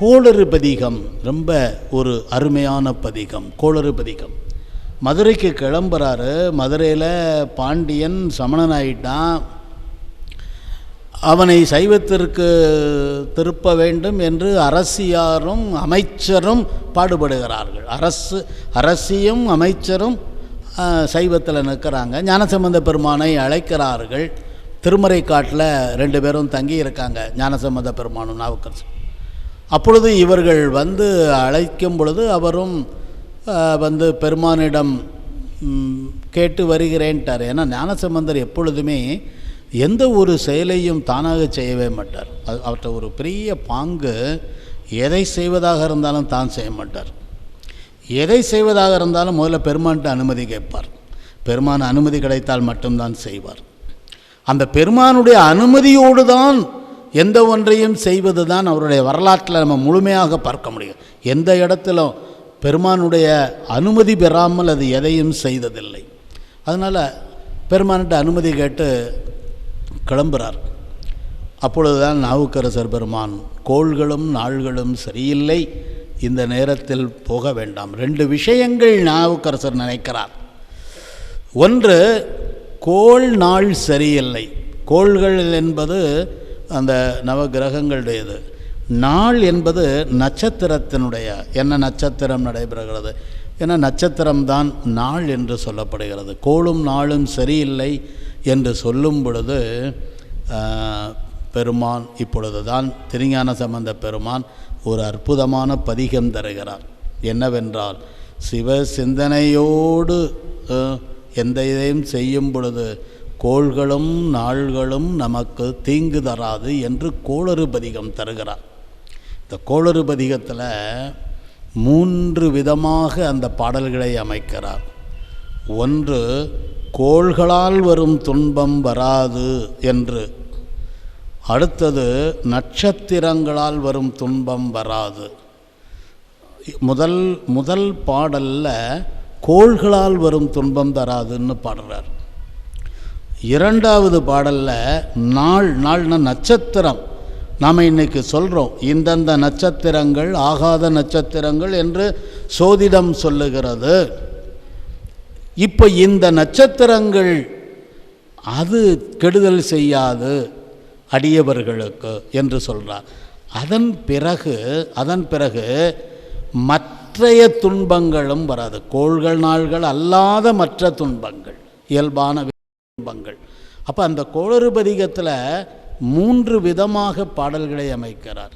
கோளறு பதிகம் ரொம்ப ஒரு அருமையான பதிகம். கோளறு பதிகம். மதுரைக்கு கிளம்புறாரு. மதுரையில் பாண்டியன் சமணன் ஆயிட்டான். அவனை சைவத்திற்கு திருப்ப வேண்டும் என்று அரசியாரும் அமைச்சரும் பாடுபடுகிறார்கள். அரசியும் அமைச்சரும் சைவத்தில் நிற்கிறாங்க. ஞானசம்பந்த பெருமானை அழைக்கிறார்கள். திருமறை காட்டில் 2 பேரும் தங்கி இருக்காங்க, ஞானசம்பந்த பெருமானும் நாவுக்கரசர். அப்பொழுது இவர்கள் வந்து அழைக்கும் பொழுது அவரும் வந்து பெருமானிடம் கேட்டு வருகிறேன்ட்டார். ஏன்னா ஞானசம்பந்தர் எப்பொழுதுமே எந்த ஒரு செயலையும் தானாக செய்யவே மாட்டார். அவர்கிட்ட ஒரு பெரிய பாங்கு. எதை செய்வதாக இருந்தாலும் தான் செய்ய மாட்டார். எதை செய்வதாக இருந்தாலும் முதல்ல பெருமான்கிட்ட அனுமதி கேட்பார். பெருமான் அனுமதி கிடைத்தால் மட்டும்தான் செய்வார். அந்த பெருமானுடைய அனுமதியோடு தான் எந்த ஒன்றையும் செய்வது தான் அவருடைய வரலாற்றில் நம்ம முழுமையாக பார்க்க முடியும். எந்த இடத்திலும் பெருமானுடைய அனுமதி பெறாமல் அது எதையும் செய்ததில்லை. அதனால் பெருமான்கிட்ட அனுமதி கேட்டு கிளம்புறார். அப்பொழுதுதான் நாவுக்கரசர் பெருமான், கோள்களும் நாள்களும் சரியில்லை, இந்த நேரத்தில் போக வேண்டாம். 2 விஷயங்கள் நாவுக்கரசர் நினைக்கிறார். ஒன்று, கோள் நாள் சரியில்லை. கோள்கள் என்பது அந்த நவகிரகங்களுடையது. நாள் என்பது நட்சத்திரத்தினுடைய, என்ன நட்சத்திரம் நடைபெறுகிறது, ஏன்னா நட்சத்திரம்தான் நாள் என்று சொல்லப்படுகிறது. கோளும் நாளும் சரியில்லை என்று சொல்லும் பொழுது பெருமான் இப்பொழுது தான் திருஞான சம்பந்த பெருமான் ஒரு அற்புதமான பதிகம் தருகிறார். என்னவென்றால், சிவ சிந்தனையோடு எந்த இதையும் செய்யும் பொழுது கோள்களும் நாள்களும் நமக்கு தீங்கு தராது என்று கோளறு பதிகம் தருகிறார். இந்த கோளறு பதிகத்தில் 3 விதமாக அந்த பாடல்களை அமைக்கிறார். ஒன்று, கோள்களால் வரும் துன்பம் வராது என்று. அடுத்தது, நட்சத்திரங்களால் வரும் துன்பம் வராது. முதல் பாடலில் கோள்களால் வரும் துன்பம் தராதுன்னு பாடுறார். 2வது பாடலில் நாள்னா நட்சத்திரம். நாம் இன்றைக்கி சொல்கிறோம் இந்தந்த நட்சத்திரங்கள் ஆகாத நட்சத்திரங்கள் என்று சோதிடம் சொல்லுகிறது. இப்போ இந்த நட்சத்திரங்கள் அது கெடுதல் செய்யாது அடியவர்களுக்கு என்று சொல்கிறார். அதன் பிறகு மற்றைய துன்பங்களும் வராது. கோள்கள் நாள்கள் அல்லாத மற்ற துன்பங்கள், இயல்பான துன்பங்கள். அப்போ அந்த கோளறு பதிகத்தில் 3 விதமாக பாடல்களை அமைக்கிறார்.